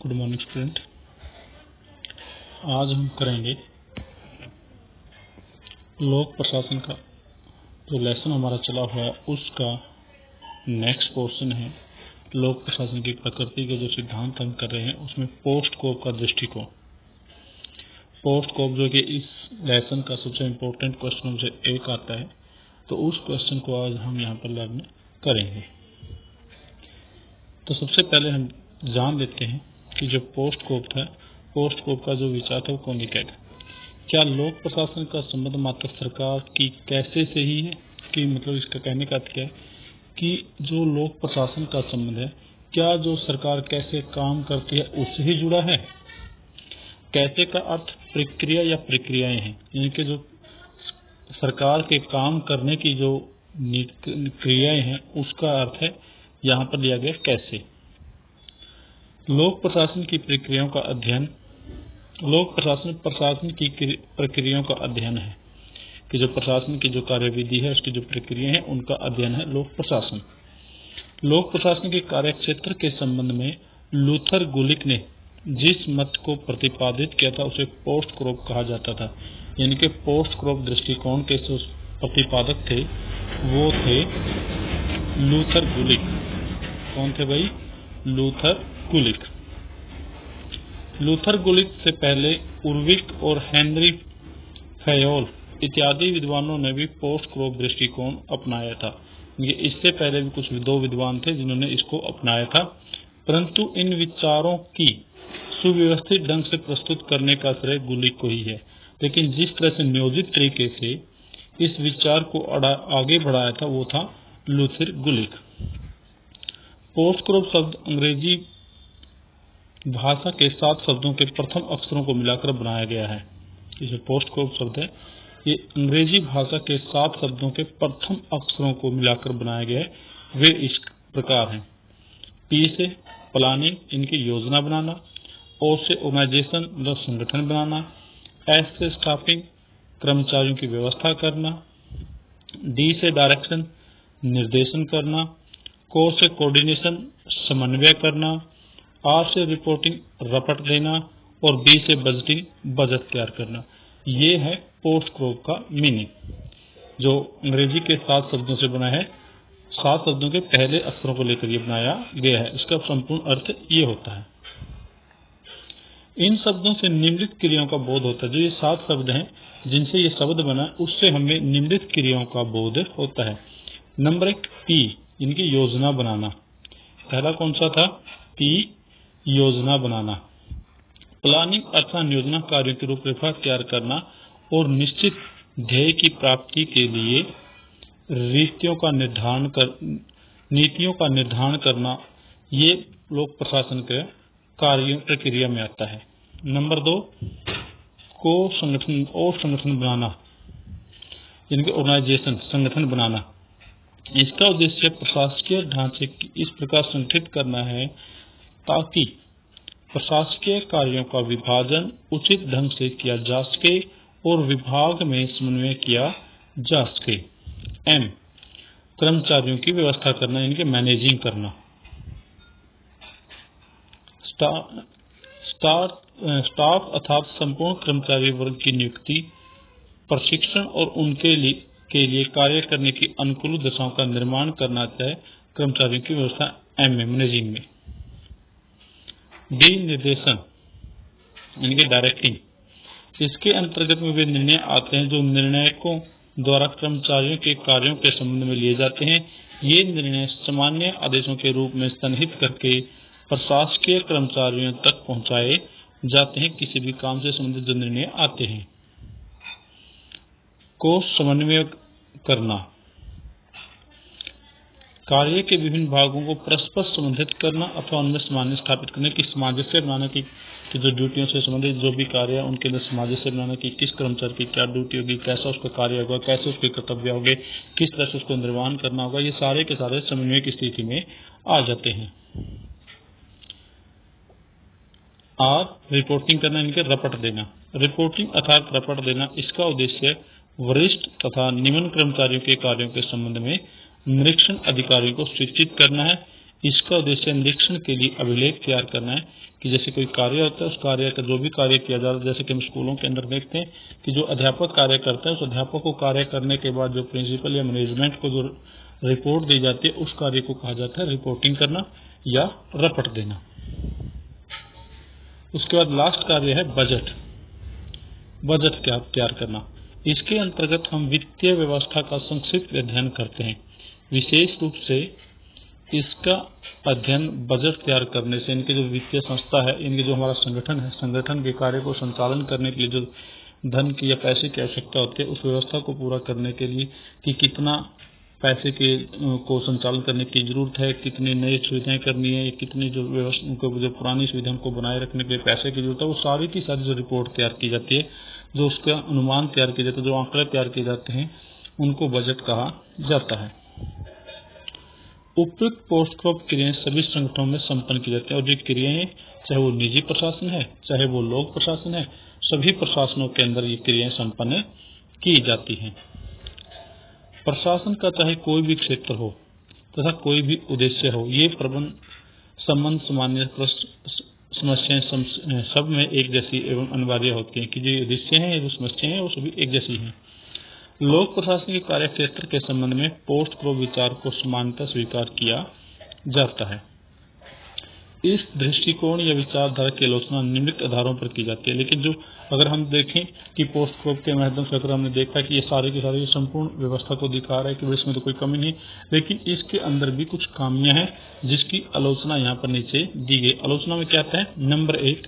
Good morning student. आज हम करेंगे लोक प्रशासन का जो लेसन हमारा चला हुआ है उसका नेक्स्ट पोर्शन है। लोक प्रशासन की प्रकृति के जो सिद्धांत हम कर रहे हैं उसमें पोस्ट कोप का दृष्टिकोण। पोस्ट कोप जो कि इस लेसन का सबसे इम्पोर्टेंट क्वेश्चन से एक आता है, तो उस क्वेश्चन को आज हम यहाँ पर लर्न करेंगे। तो सबसे पहले हम जान लेते हैं कि जो पोस्ट कोप था, पोस्ट कोप का जो विचार था वो कौन लिखेगा। क्या लोक प्रशासन का संबंध मात्र सरकार की कैसे से ही है, कि मतलब इसका कहने का अर्थ क्या है कि जो लोक प्रशासन का संबंध है क्या जो सरकार कैसे काम करती है उससे ही जुड़ा है। कैसे का अर्थ प्रक्रिया या प्रक्रियाएं हैं, यानी कि जो सरकार के काम करने की जो क्रियाएं हैं उसका अर्थ है यहाँ पर लिया गया कैसे। लोक प्रशासन की प्रक्रियाओं का अध्ययन, लोक प्रशासन की प्रक्रियाओं का अध्ययन है कि जो प्रशासन की जो कार्यविधि है उसकी जो प्रक्रिया है उनका अध्ययन है लोक प्रशासन। लोक प्रशासन के कार्य क्षेत्र के संबंध में लूथर गुलिक ने जिस मत को प्रतिपादित किया था उसे पोस्ट कोप कहा जाता था। यानी कि पोस्ट कोप दृष्टिकोण के जो प्रतिपादक थे वो थे लूथर गुलिक। कौन थे भाई? लूथर गुलिक। लूथर गुलिक से पहले उर्विक और हेनरी फयोल इत्यादि विद्वानों ने भी पोस्ट कोप दृष्टिकोण अपनाया था। ये इससे पहले भी कुछ दो विद्वान थे जिन्होंने इसको अपनाया था, परंतु इन विचारों की सुव्यवस्थित ढंग से प्रस्तुत करने का श्रेय गुलिक को ही है। लेकिन जिस तरह से नियोजित तरीके से इस विचार को आगे बढ़ाया था वो था लूथर गुलिक। पोस्ट कोप शब्द अंग्रेजी भाषा के 7 शब्दों के प्रथम अक्षरों को मिलाकर बनाया गया है। जो पोस्ट कोप शब्द है ये अंग्रेजी भाषा के 7 शब्दों के प्रथम अक्षरों को मिलाकर बनाया गया है। वे इस प्रकार हैं। पी से प्लानिंग, इनकी योजना बनाना। ओ से ऑर्गेनाइजेशन मतलब संगठन बनाना। एस से स्टाफिंग, कर्मचारियों की व्यवस्था करना। डी से डायरेक्शन, निर्देशन करना। को से कोऑर्डिनेशन, समन्वय करना। आर से रिपोर्टिंग, रपट देना। और बी से बजटिंग, बजट तैयार करना। ये है पोस्ट कोप का मीनिंग, जो अंग्रेजी के 7 शब्दों से बना है। 7 शब्दों के पहले अक्षरों को लेकर ये बनाया गया है। इसका संपूर्ण अर्थ ये होता है। इन शब्दों से निम्नलिखित क्रियाओं का बोध होता है। जो ये 7 शब्द हैं जिनसे ये शब्द बना उससे हमें निम्नलिखित क्रियाओं का बोध होता है। नंबर 1 पी, इनकी योजना बनाना। पहला कौन सा था? पी, योजना बनाना। प्लानिंग अर्थात योजना कार्यों की रूपरेखा तैयार करना और निश्चित ध्येय की प्राप्ति के लिए नीतियों का निर्धारण करना, ये लोक प्रशासन के कार्यों प्रक्रिया में आता है। नंबर 2 को संगठन बनाना, इनके ऑर्गेनाइजेशन, संगठन बनाना। इसका उद्देश्य प्रशासकीय ढांचे इस प्रकार संगठित करना है ताकि प्रशासकीय कार्यों का विभाजन उचित ढंग से किया जा सके और विभाग में समन्वय किया जा सके। एम, कर्मचारियों की व्यवस्था करना, इनके मैनेजिंग करना। स्टाफ अर्थात संपूर्ण कर्मचारी वर्ग की नियुक्ति, प्रशिक्षण और उनके लिए कार्य करने की अनुकूल दशाओं का निर्माण करना चाहिए। कर्मचारियों की व्यवस्था एम में, मैनेजिंग में। डी, निर्देशन, इनके डायरेक्टिंग। इसके अंतर्गत में वे निर्णय आते हैं जो निर्णायकों द्वारा कर्मचारियों के कार्यों के संबंध में लिए जाते हैं। ये निर्णय सामान्य आदेशों के रूप में संहित करके प्रशासकीय कर्मचारियों तक पहुंचाए जाते हैं। किसी भी काम से संबंधित जो निर्णय आते हैं को समन्वय करना, कार्य के विभिन्न भागों को परस्पर संबंधित करना अथवा उनमें सामंजस्य स्थापित करने की, सामंजस्य बनाना की जो ड्यूटियों से संबंधित जो भी कार्य है उनके अंदर सामंजस्य बनाना की, किस कर्मचारी की क्या ड्यूटी होगी, कैसा उसका कार्य होगा, कैसे उसके कर्तव्य होंगे, किस तरह से उसको निर्वहन करना होगा, ये सारे के सारे समन्वय की स्थिति में आ जाते हैं। आर, रिपोर्टिंग करना, इनके रपट देना। रिपोर्टिंग अर्थात रपट देना, इसका उद्देश्य वरिष्ठ तथा निम्न कर्मचारियों के कार्यों के संबंध में निरीक्षण अधिकारियों को सूचित करना है। इसका उद्देश्य निरीक्षण के लिए अभिलेख तैयार करना है कि जैसे कोई कार्य होता है, उस कार्य का जो भी कार्य किया जा रहा है, जैसे कि हम स्कूलों के अंदर देखते हैं कि जो अध्यापक कार्य करता है, उस अध्यापक को कार्य करने के बाद जो प्रिंसिपल या मैनेजमेंट को जो रिपोर्ट दी जाती है, उस कार्य को कहा जाता है रिपोर्टिंग करना या रपट देना। उसके बाद लास्ट कार्य है बजट। बजट क्या तैयार करना। इसके अंतर्गत हम वित्तीय व्यवस्था का संक्षिप्त अध्ययन करते हैं। विशेष रूप से इसका अध्ययन बजट तैयार करने से इनके जो वित्तीय संस्था है, इनके जो हमारा संगठन है, संगठन के कार्य को संचालन करने के लिए जो धन की या पैसे की आवश्यकता होती है, उस व्यवस्था को पूरा करने के लिए कि कितना पैसे के को संचालन करने की जरूरत है, कितनी नई सुविधाएं करनी है, कितनी जो व्यवस्था जो पुरानी सुविधाओं को बनाए रखने के लिए पैसे की जरूरत है, वो सारी की सारी जो रिपोर्ट तैयार की जाती है, जो उसका अनुमान तैयार किया जाता है, जो आंकड़े तैयार किए जाते हैं, उनको बजट कहा जाता है। उपयुक्त पोस्ट क्रॉप क्रियाएं सभी संगठनों में संपन्न की जाती है, और जो क्रियाएं चाहे वो निजी प्रशासन है, चाहे वो लोक प्रशासन है, सभी प्रशासनों के अंदर ये क्रियाएं संपन्न की जाती हैं। प्रशासन का चाहे कोई भी क्षेत्र हो तथा कोई भी उद्देश्य हो, ये प्रबंध संबंध सामान्य समस्याएं सब में एक जैसी एवं अनिवार्य होती हैं कि जो उद्देश्य हैं, जो समस्याएं हैं, वो सभी एक जैसी हैं। लोक प्रशासनिक कार्य क्षेत्र के संबंध में पोस्ट क्रॉप विचार को समानता स्वीकार किया जाता है। इस दृष्टिकोण या विचारधारा की आलोचना निम्नलिखित आधारों पर की जाती है। लेकिन जो अगर हम देखें कि पोस्ट क्रॉप के माध्यम से अगर हमने देखा कि ये सारे के सारे संपूर्ण व्यवस्था को दिखा रहा है कि इसमें तो कोई कमी नहीं, लेकिन इसके अंदर भी कुछ खामियां हैं जिसकी आलोचना यहाँ पर नीचे दी गई। आलोचना में क्या आता है? नंबर 1,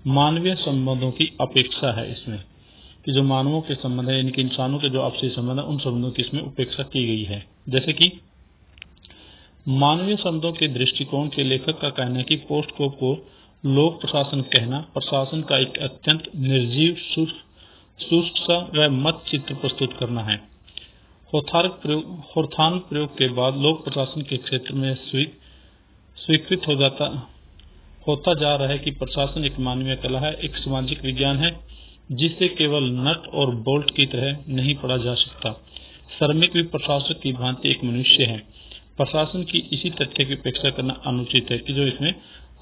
मानवीय संबंधों की अपेक्षा है इसमें, कि जो मानवों के संबंध है, इनके इंसानों के जो आपसी संबंध है, उन संबंधों की इसमें उपेक्षा की गई है। जैसे कि मानवीय संबंधों के दृष्टिकोण के लेखक का कहना है कि पोस्ट क्रॉप को लोक प्रशासन कहना प्रशासन का एक अत्यंत निर्जीव शुष्क सा व मत चित्र प्रस्तुत करना है। होर्थान प्रयोग के बाद लोक प्रशासन के क्षेत्र में स्वीकृत होता जा रहा है कि प्रशासन एक मानवीय कला है, एक सामाजिक विज्ञान है जिसे केवल नट और बोल्ट की तरह नहीं पढ़ा जा सकता। श्रमिक भी प्रशासक की भांति एक मनुष्य है। प्रशासन की इसी तथ्य की उपेक्षा करना अनुचित है कि जो इसमें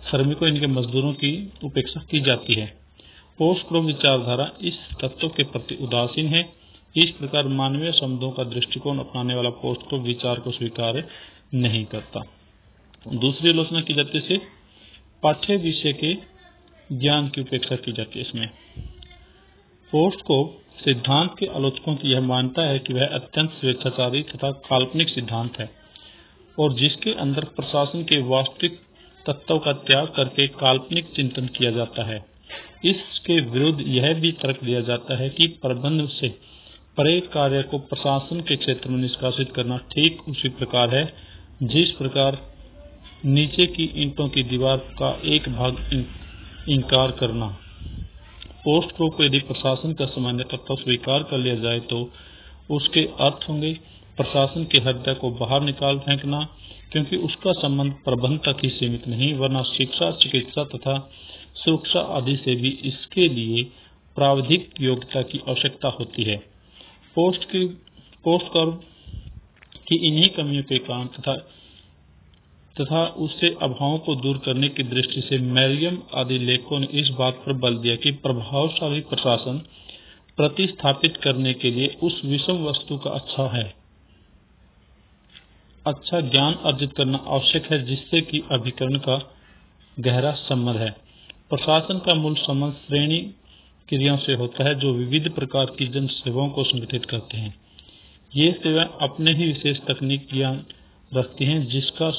श्रमिकों, इनके मजदूरों की उपेक्षा की जाती है। पोस्ट क्रॉप विचारधारा इस तत्व के प्रति उदासीन है। इस प्रकार मानवीय संबंधों का दृष्टिकोण अपनाने वाला पोस्ट क्रॉप विचार को स्वीकार नहीं करता। दूसरी आलोचना की जाती है, पाठ्य विषय के ज्ञान की उपेक्षा की जाती है। इसमें पोस्ट क्रॉप सिद्धांत के आलोचकों की यह मान्यता है कि वह अत्यंत स्वेच्छाचारी तथा काल्पनिक सिद्धांत है और जिसके अंदर प्रशासन के वास्तविक तत्व का त्याग करके काल्पनिक चिंतन किया जाता है। इसके विरुद्ध यह भी तर्क दिया जाता है कि प्रबंध से परे कार्य को प्रशासन के क्षेत्र में निष्कासित करना ठीक उसी प्रकार है जिस प्रकार नीचे की ईंटों की दीवार का एक भाग इंकार करना। पोस्ट क्रॉप को यदि प्रशासन का सामान्य तत्व स्वीकार कर लिया जाए तो उसके अर्थ होंगे प्रशासन के हृदय को बाहर निकाल फेंकना, क्योंकि उसका संबंध प्रबंध तक ही सीमित नहीं, वरना शिक्षा, चिकित्सा तथा सुरक्षा आदि से भी इसके लिए प्राविधिक योग्यता की आवश्यकता होती है। पोस्ट क्रॉप की इन्हीं कमियों के कारण तथा उससे अभावों को दूर करने की दृष्टि से मैरियम आदि लेखकों ने इस बात पर बल दिया कि प्रभावशाली प्रशासन प्रतिस्थापित करने के लिए उस विषम वस्तु का अच्छा ज्ञान अर्जित करना आवश्यक है जिससे कि अभिकरण का गहरा संबंध है। प्रशासन का मूल संबंध श्रेणी क्रियाओं से होता है जो विविध प्रकार की जन सेवाओं को संगठित करते हैं। ये सेवाएं अपने ही विशेष तकनीक ज्ञान रखती हैं जिसका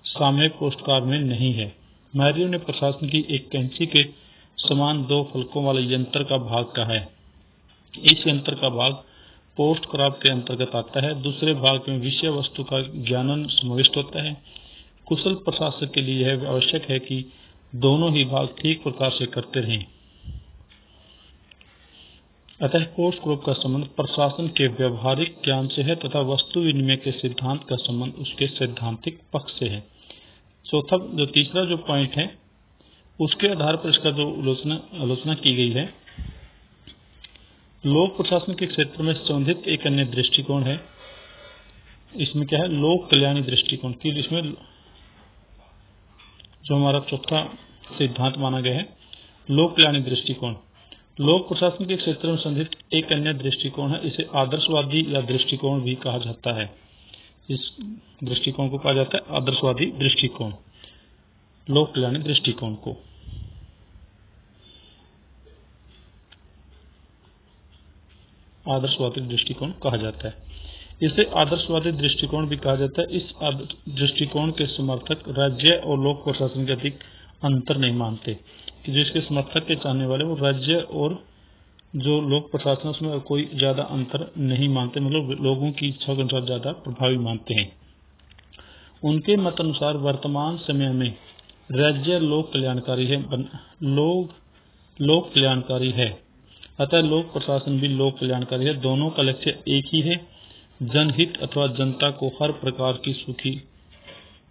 सामयिक पोस्टकार्ड में नहीं है। मैरियो ने प्रशासन की एक कैंची के समान 2 फलकों वाले यंत्र का भाग कहा है। इस यंत्र का भाग पोस्ट क्रॉप के अंतर्गत आता है। दूसरे भाग में विषय वस्तु का ज्ञानन समाविष्ट होता है। कुशल प्रशासक के लिए यह आवश्यक है कि दोनों ही भाग ठीक प्रकार से करते रहें। अतः पोस्ट क्रॉप का संबंध प्रशासन के व्यवहारिक ज्ञान से है तथा वस्तु विनिमय के सिद्धांत का संबंध उसके सैद्धांतिक पक्ष से है। जो तीसरा जो पॉइंट है उसके आधार पर इसका जो आलोचना की गई है, लोक प्रशासन के क्षेत्र में संबंधित एक अन्य दृष्टिकोण है। इसमें क्या है? लोक कल्याणी दृष्टिकोण की, जिसमें जो हमारा चौथा सिद्धांत माना गया है। लोक कल्याणी दृष्टिकोण लोक प्रशासन के क्षेत्र में संदिग्ध एक अन्य दृष्टिकोण है। इसे आदर्शवादी या दृष्टिकोण भी कहा जाता है। इस दृष्टिकोण को कहा जाता है आदर्शवादी दृष्टिकोण, लोक कल्याणी दृष्टिकोण को। आदर्शवादी दृष्टिकोण कहा जाता है। इसे आदर्शवादी दृष्टिकोण भी कहा जाता है। इस दृष्टिकोण के समर्थक राज्य और लोक प्रशासन के अधिक अंतर नहीं मानते, कि जिसके समर्थक के चाहने वाले वो राज्य और जो लोक प्रशासन उसमें कोई ज्यादा अंतर नहीं मानते, मतलब लोगों की इच्छा के अनुसार ज्यादा प्रभावी मानते हैं। उनके मत अनुसार वर्तमान समय में राज्य लोक कल्याणकारी है, अतः लोक प्रशासन भी लोक कल्याणकारी है। दोनों का लक्ष्य एक ही है, जनहित अथवा जनता को हर प्रकार की सुखी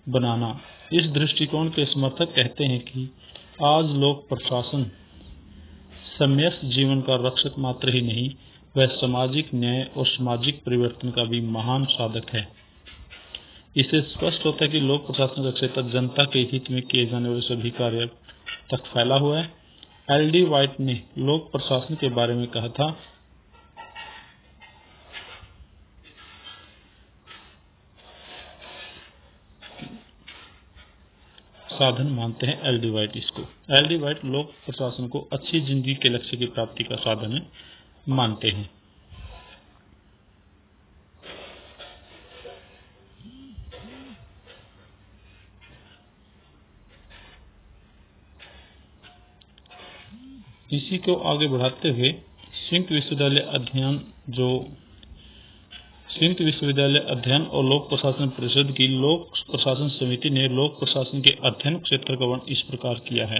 बनाना। इस दृष्टिकोण के समर्थक कहते हैं कि आज लोक प्रशासन सम्यक जीवन का रक्षक मात्र ही नहीं, वह सामाजिक न्याय और सामाजिक परिवर्तन का भी महान साधक है। इससे स्पष्ट होता है कि लोक प्रशासन का क्षेत्र जनता के हित में किए जाने वाले सभी कार्य तक फैला हुआ है। एल.डी. व्हाइट ने लोक प्रशासन के बारे में कहा था, साधन मानते हैं एल.डी. व्हाइट इसको। एल.डी. व्हाइट लोक प्रशासन को अच्छी जिंदगी के लक्ष्य की प्राप्ति का साधन मानते हैं। इसी को आगे बढ़ाते हुए संयुक्त विश्वविद्यालय अध्ययन और लोक प्रशासन परिषद की लोक प्रशासन समिति ने लोक प्रशासन के अध्ययन क्षेत्र का वर्णन इस प्रकार किया है।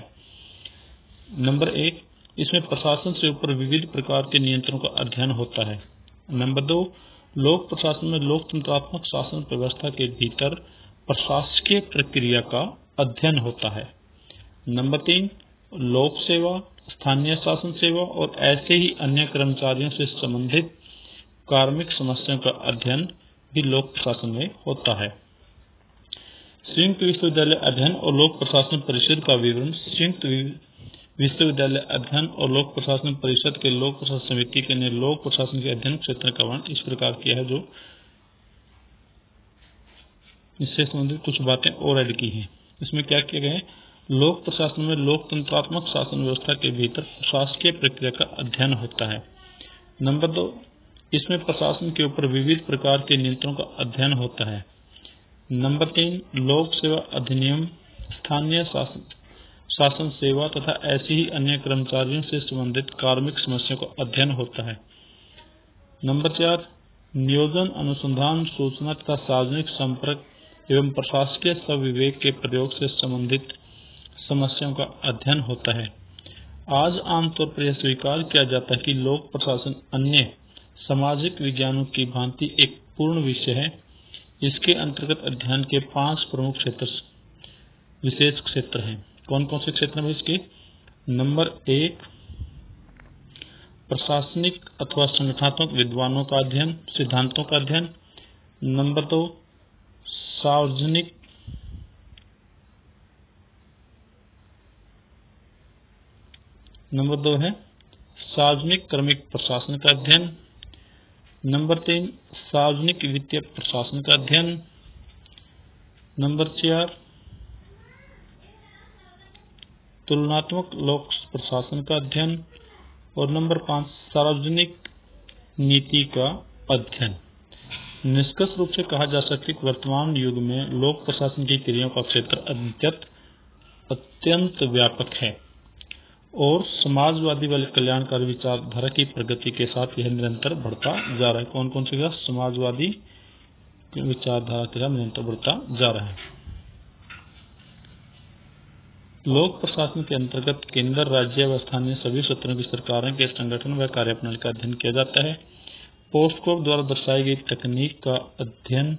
नंबर 1, इसमें प्रशासन से ऊपर विविध प्रकार के नियंत्रणों का अध्ययन होता है। नंबर 2, लोक प्रशासन में लोकतंत्रात्मक शासन व्यवस्था के भीतर प्रशासकीय प्रक्रिया का अध्ययन होता है। नंबर 3, लोक सेवा, स्थानीय शासन सेवा और ऐसे ही अन्य कर्मचारियों से संबंधित कार्मिक समस्याओं का अध्ययन भी लोक प्रशासन में होता है। संयुक्त विश्वविद्यालय अध्ययन और लोक प्रशासन परिषद का विवरण संयुक्त विश्वविद्यालय अध्ययन और लोक प्रशासन परिषद के लोक प्रशासन समिति के ने लोक प्रशासन के अध्ययन क्षेत्र का वर्णन इस प्रकार किया है, जो इससे संबंधित कुछ बातें और ऐड की हैं। इसमें क्या किया गया है, लोक प्रशासन में लोकतंत्रात्मक शासन व्यवस्था के भीतर प्रशासकीय प्रक्रिया का अध्ययन होता है। नंबर 2, इसमें प्रशासन के ऊपर विविध प्रकार के नियंत्रणों का अध्ययन होता है। नंबर 3, लोक सेवा अधिनियम, स्थानीय शासन सेवा तथा ऐसी ही अन्य कर्मचारियों से संबंधित कार्मिक समस्याओं का अध्ययन होता है। नंबर 4, नियोजन, अनुसंधान, सूचना तथा सार्वजनिक संपर्क एवं प्रशासकीय स्वविवेक के प्रयोग से संबंधित समस्याओं का अध्ययन होता है। आज आमतौर पर यह स्वीकार किया जाता है कि लोक प्रशासन अन्य सामाजिक विज्ञानों की भांति एक पूर्ण विषय है। इसके अंतर्गत अध्ययन के 5 प्रमुख विशेष क्षेत्र हैं। कौन कौन से क्षेत्र में इसके? नंबर 1, प्रशासनिक अथवा संगठनात्मक विद्वानों का अध्ययन, सिद्धांतों का अध्ययन। नंबर 2, सार्वजनिक क्रमिक प्रशासन का अध्ययन। नंबर 3, सार्वजनिक वित्तीय प्रशासन का अध्ययन। नंबर 4, तुलनात्मक लोक प्रशासन का अध्ययन। और नंबर 5, सार्वजनिक नीति का अध्ययन। निष्कर्ष रूप से कहा जा सकता है कि वर्तमान युग में लोक प्रशासन की क्रियाओं का क्षेत्र अत्यंत व्यापक है और समाजवादी वाले कल्याणकारी विचारधारा की प्रगति के साथ यह निरंतर बढ़ता जा रहा है। कौन कौन से? समाजवादी विचारधारा के साथ निरंतर बढ़ता जा रहा है। लोक प्रशासन के अंतर्गत केंद्र, राज्य व स्थानीय सभी क्षेत्रों की सरकारों के संगठन व कार्यप्रणाली का अध्ययन किया जाता है। पोस्टकोव द्वारा दर्शाई गई तकनीक का अध्ययन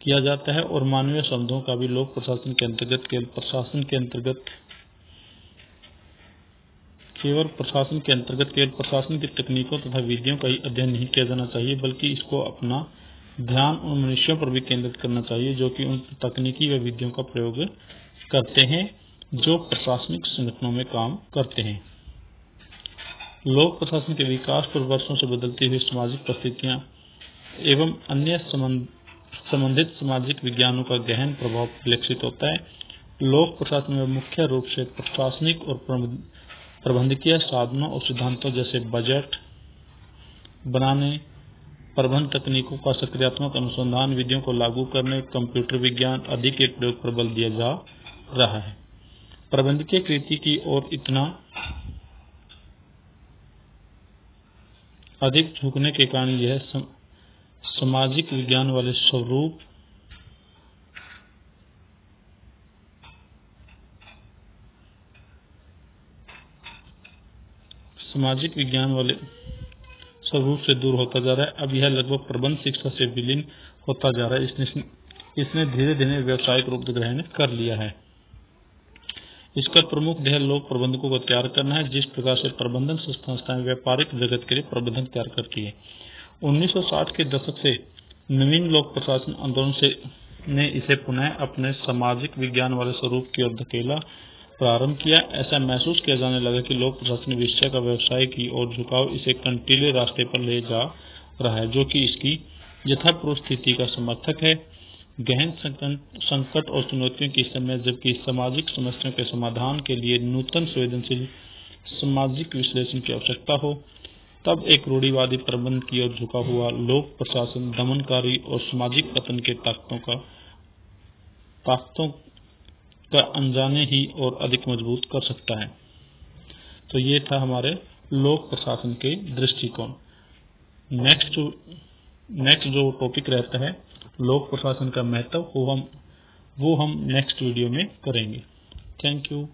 किया जाता है और मानवीय शब्दों का भी लोक प्रशासन के अंतर्गत केवल प्रशासन की तकनीकों तथा विधियों का ही अध्ययन नहीं किया जाना चाहिए, बल्कि इसको अपना ध्यान उन मनुष्यों पर भी केंद्रित करना चाहिए जो कि उन तकनीकी व विधियों का प्रयोग करते हैं जो प्रशासनिक संगठनों में काम करते हैं। लोक प्रशासन के विकास पर वर्षों से बदलती हुई सामाजिक परिस्थितियां एवं अन्य संबंधित सामाजिक विज्ञानों का गहन प्रभाव विकसित होता है। लोक प्रशासन में मुख्य रूप से प्रशासनिक और प्रबंधकीय साधनों और सिद्धांतों जैसे बजट बनाने, प्रबंध तकनीकों का सक्रियात्मक अनुसंधान, विधियों को लागू करने, कंप्यूटर विज्ञान आदि के प्रयोग पर बल दिया जा रहा है। प्रबंधकीय कृति की ओर इतना अधिक झुकने के कारण यह सामाजिक विज्ञान वाले स्वरूप से दूर होता जा रहा है। अब यह लगभग प्रबंध शिक्षा से विलीन होता जा रहा है। इसने धीरे धीरे व्यावसायिक रूप ग्रहण कर लिया है। इसका प्रमुख ध्येय लोक प्रबंधकों को तैयार करना है, जिस प्रकार से प्रबंधन संस्थाएं व्यापारिक जगत के लिए प्रबंधक तैयार करती है। 1960 के दशक से नवीन लोक प्रशासन आंदोलन ने इसे पुनः अपने सामाजिक विज्ञान वाले स्वरूप की ओर धकेला प्रारंभ किया। ऐसा महसूस किया जाने लगा कि लोक प्रशासन विषय का व्यवसाय की ओर झुकाव इसे कंटीले रास्ते पर ले जा रहा है, जो कि इसकी यथापूर्व स्थिति का समर्थक है। गहन संकट और चुनौतियों के समय, जबकि सामाजिक समस्याओं के समाधान के लिए नूतन संवेदनशील सामाजिक विश्लेषण की आवश्यकता हो, तब एक रूढ़िवादी प्रबंध की ओर झुका हुआ लोक प्रशासन दमनकारी और सामाजिक पतन के ताकतों का अनजाने ही और अधिक मजबूत कर सकता है। तो ये था हमारे लोक प्रशासन के दृष्टिकोण। नेक्स्ट जो टॉपिक रहता है लोक प्रशासन का महत्व, वो हम नेक्स्ट वीडियो में करेंगे। Thank you.